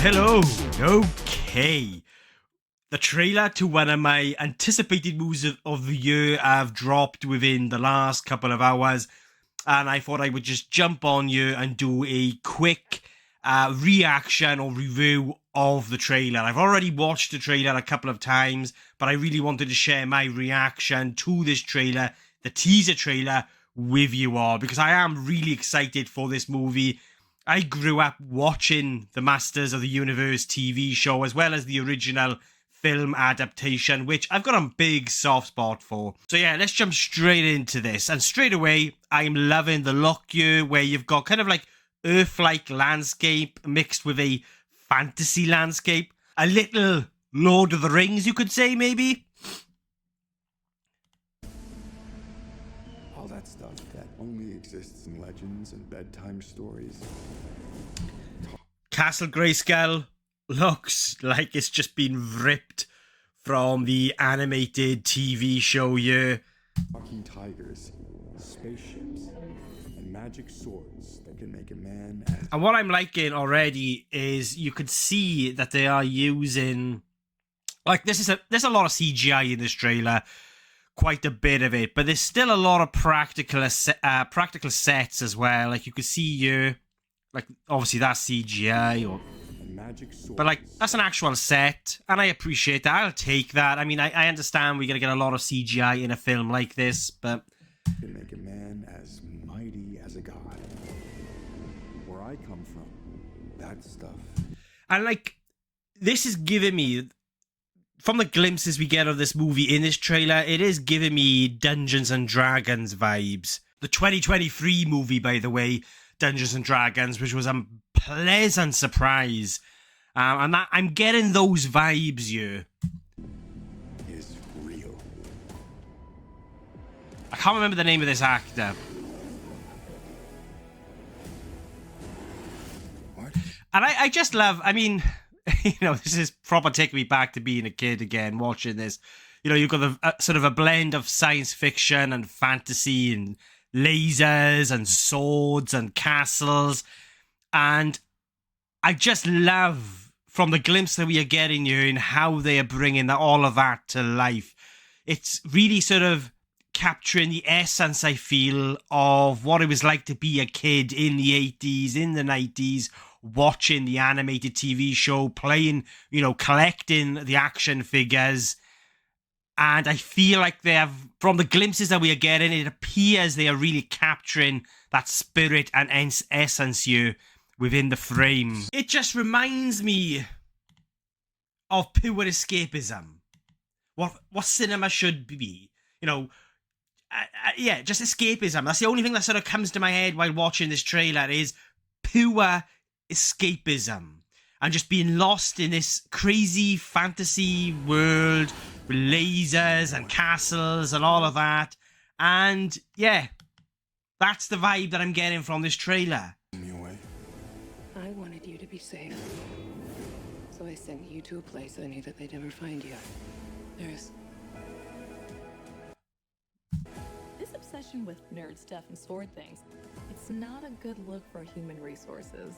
Hello. Okay. The trailer to one of my anticipated movies of the year have dropped within the last couple of hours, and I thought I would just jump on you and do a quick reaction or review of the trailer. I've already watched the trailer a couple of times, but I really wanted to share my reaction to this trailer, the teaser trailer, with you all, because I am really excited for this movie. I grew up watching the Masters of the Universe TV show as well as the original film adaptation, which I've got a big soft spot for. So yeah, let's jump straight into this. And straight away, I'm loving the look here, where you've got kind of like Earth-like landscape mixed with a fantasy landscape. A little Lord of the Rings, you could say, maybe. All that stuff that only exists in legends and bedtime stories. Castle Grayskull looks like it's just been ripped from the animated TV show here. Talking tigers, spaceships, and magic swords that can make a man as... And what I'm liking already is you could see that they are using, like, there's a lot of CGI in this trailer, quite a bit of it, but there's still a lot of practical sets as well. Like, you could see here, like, obviously that's CGI, but like, that's an actual set, and I appreciate that. I'll take that. I mean, I understand we're gonna get a lot of CGI in a film like this, but can make a man as mighty as a god. Where I come from, that stuff. And like, this is giving me, from the glimpses we get of this movie in this trailer, it is giving me Dungeons and Dragons vibes. The 2023 movie, by the way, Dungeons and Dragons, which was a pleasant surprise. And that, I'm getting those vibes here. Is real. I can't remember the name of this actor. What? And I just love, I mean, you know, this is proper taking me back to being a kid again, watching this. You know, you've got the sort of a blend of science fiction and fantasy and lasers and swords and castles. And I just love, from the glimpse that we are getting here, in how they are bringing all of that to life. It's really sort of capturing the essence, I feel, of what it was like to be a kid in the 80s, in the 90s, watching the animated TV show, playing, you know, collecting the action figures. And I feel like they have, from the glimpses that we are getting, it appears they are really capturing that spirit and essence here within the frame. It just reminds me of pure escapism. What cinema should be. You know, yeah, just escapism. That's the only thing that sort of comes to my head while watching this trailer, is pure escapism. And just being lost in this crazy fantasy world with lasers and castles and all of that. And yeah, that's the vibe that I'm getting from this trailer. Me away. I wanted you to be safe. So I sent you to a place I knew that they'd never find you. There's... This obsession with nerd stuff and sword things, it's not a good look for human resources.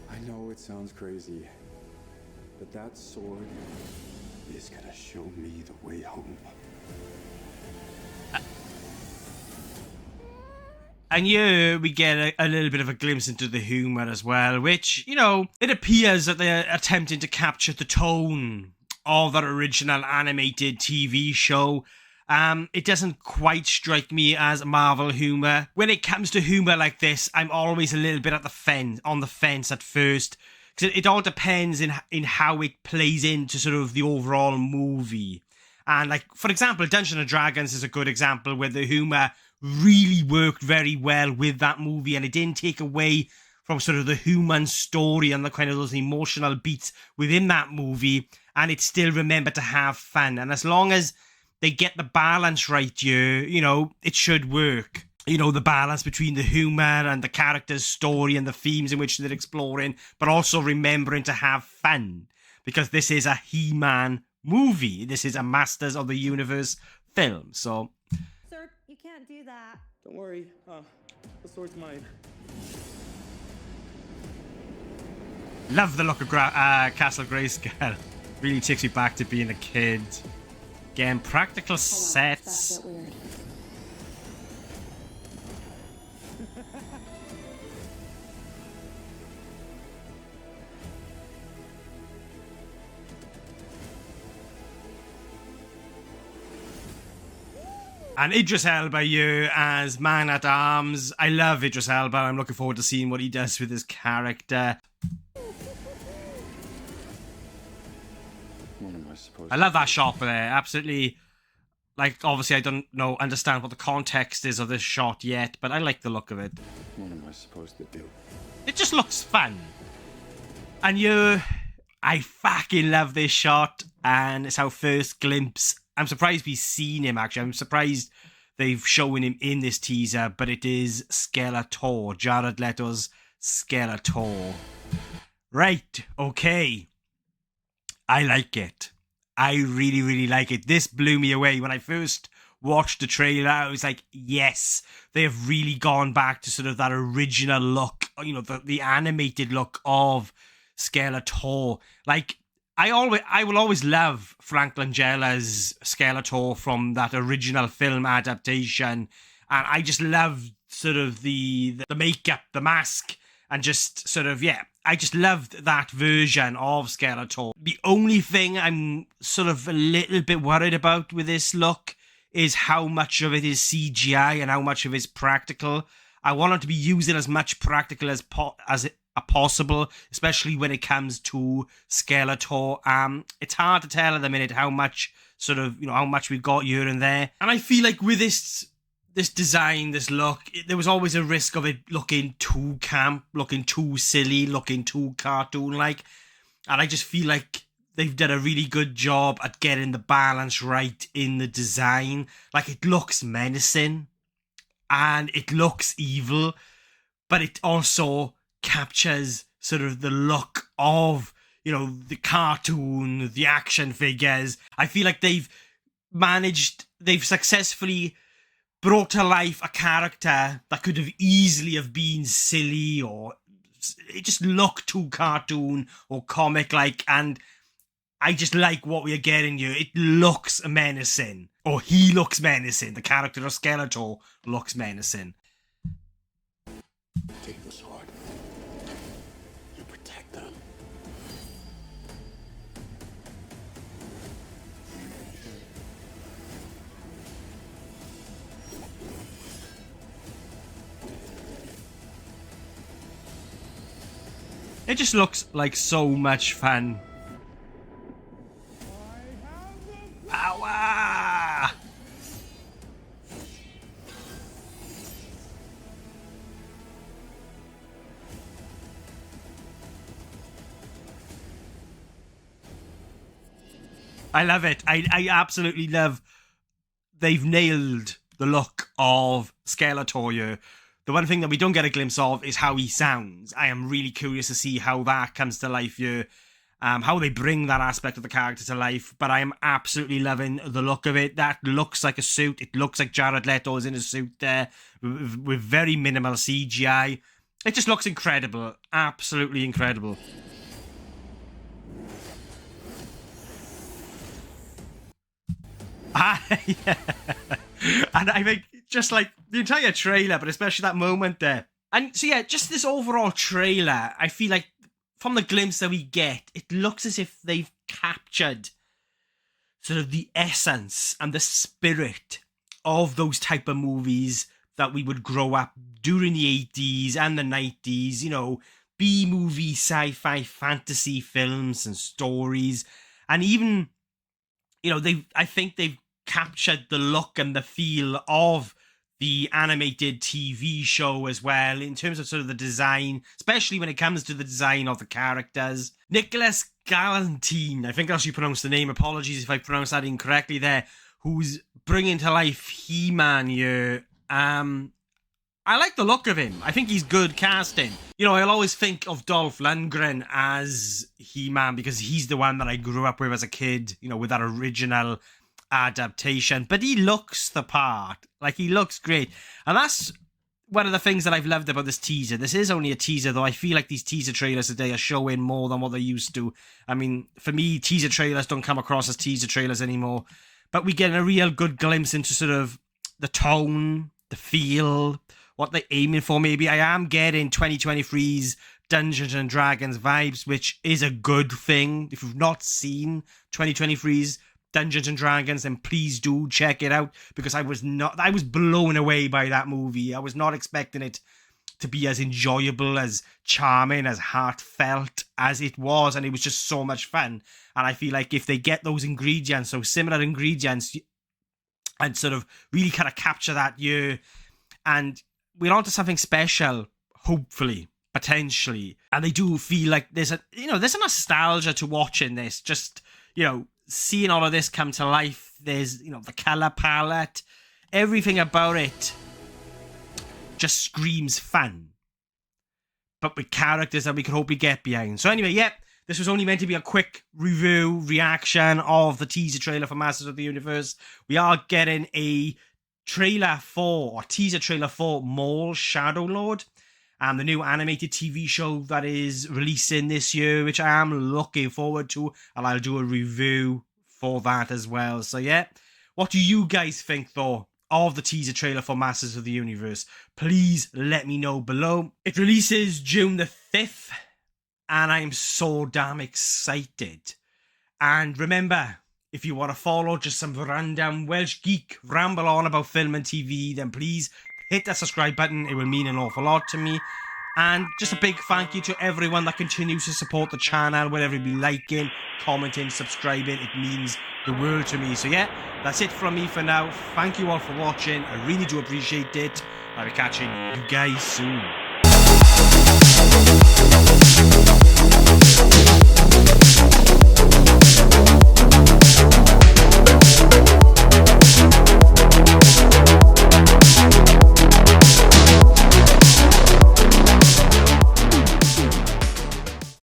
I know it sounds crazy, but that sword is gonna show me the way home. And here we get a little bit of a glimpse into the humor as well, which, you know, it appears that they're attempting to capture the tone of that original animated TV show. It doesn't quite strike me as Marvel humor. When it comes to humor like this, I'm always a little bit on the fence at first, because it all depends in how it plays into sort of the overall movie. And like, for example, Dungeons and Dragons is a good example where the humor really worked very well with that movie, and it didn't take away from sort of the human story and the kind of those emotional beats within that movie, and it still remembered to have fun. And as long as they get the balance right here, you know, it should work. You know, the balance between the humor and the character's story and the themes in which they're exploring, but also remembering to have fun, because this is a He-Man movie. This is a Masters of the Universe film, so... Sir, you can't do that. Don't worry, the sword's mine. Love the look of Castle Grayskull. Really takes me back to being a kid. Again, practical sets. That's a bit weird. And Idris Elba, you as Man at Arms. I love Idris Elba. I'm looking forward to seeing what he does with his character. What am I supposed I love that shot there. Absolutely. Like, obviously, I don't understand what the context is of this shot yet, but I like the look of it. What am I supposed to do? It just looks fun. And I fucking love this shot, and it's our first glimpse. I'm surprised we've seen him, actually. I'm surprised they've shown him in this teaser, but it is Skeletor, Jared Leto's Skeletor. Right, okay. I like it. I really, really like it. This blew me away. When I first watched the trailer, I was like, yes, they have really gone back to sort of that original look, the animated look of Skeletor. Like, I will always love Frank Langella's Skeletor from that original film adaptation, and I just love sort of the makeup, the mask, and just sort of, I just loved that version of Skeletor. The only thing I'm sort of a little bit worried about with this look is how much of it is CGI and how much of it is practical. I want it to be using as much practical as possible, especially when it comes to Skeletor. It's hard to tell at the minute how much how much we've got here and there. And I feel like with this design, this look, there was always a risk of it looking too camp, looking too silly, looking too cartoon-like. And I just feel like they've done a really good job at getting the balance right in the design. Like, it looks menacing and it looks evil, but it also captures sort of the look of, the cartoon, the action figures. I feel like they've successfully brought to life a character that could have easily have been silly, or it just looked too cartoon or comic-like, and I just like what we are getting here. It looks menacing, or he looks menacing. The character of Skeletor looks menacing. Take the sword. You protect them. It just looks like so much fun. Ow! I love it. I absolutely love. They've nailed the look of Skeletor here. The one thing that we don't get a glimpse of is how he sounds. I am really curious to see how that comes to life here. How they bring that aspect of the character to life. But I am absolutely loving the look of it. That looks like a suit. It looks like Jared Leto is in a suit there with very minimal CGI. It just looks incredible. Absolutely incredible. Yeah. And I think just like the entire trailer, but especially that moment there. And so just this overall trailer, I feel like from the glimpse that we get, it looks as if they've captured sort of the essence and the spirit of those type of movies that we would grow up during the 80s and the 90s, B-movie, sci-fi, fantasy films and stories. And even, I think they've captured the look and the feel of the animated TV show as well, in terms of sort of the design, especially when it comes to the design of the characters. Nicholas Galantine, I think that's how you pronounce the name, apologies if I pronounced that incorrectly there, who's bringing to life He-Man here. I like the look of him. I think he's good casting. I'll always think of Dolph Lundgren as He-Man because he's the one that I grew up with as a kid, with that original adaptation, but he looks the part. Like, he looks great. And that's one of the things that I've loved about this teaser. This is only a teaser, though. I feel like these teaser trailers today are showing more than what they used to. I mean, for me, teaser trailers don't come across as teaser trailers anymore. But we get a real good glimpse into sort of the tone, the feel, what they're aiming for. Maybe I am getting 2023's Dungeons and Dragons vibes, which is a good thing. If you've not seen 2023's Dungeons and Dragons, then please do check it out, because I was blown away by that movie. I was not expecting it to be as enjoyable, as charming, as heartfelt as it was, and it was just so much fun. And I feel like if they get those ingredients, so similar ingredients, and sort of really kind of capture that year, and we're on to something special, hopefully, potentially. And they do feel like there's a nostalgia to watching this, just, seeing all of this come to life. There's, the color palette, everything about it just screams fun, but with characters that we could hope we get behind. So anyway, this was only meant to be a quick review, reaction of the teaser trailer for Masters of the Universe. We are getting a teaser trailer for Maul Shadow Lord, the new animated TV show that is releasing this year, which I am looking forward to, and I'll do a review for that as well. So what do you guys think, though, of the teaser trailer for Masters of the Universe? Please let me know below. It releases June the 5th, and I'm so damn excited. And remember, if you want to follow just some random Welsh geek ramble on about film and TV, then please hit that subscribe button. It will mean an awful lot to me. And just a big thank you to everyone that continues to support the channel, whether it be liking, commenting, subscribing. It means the world to me. So that's it from me for now. Thank you all for watching. I really do appreciate it. I'll be catching you guys soon.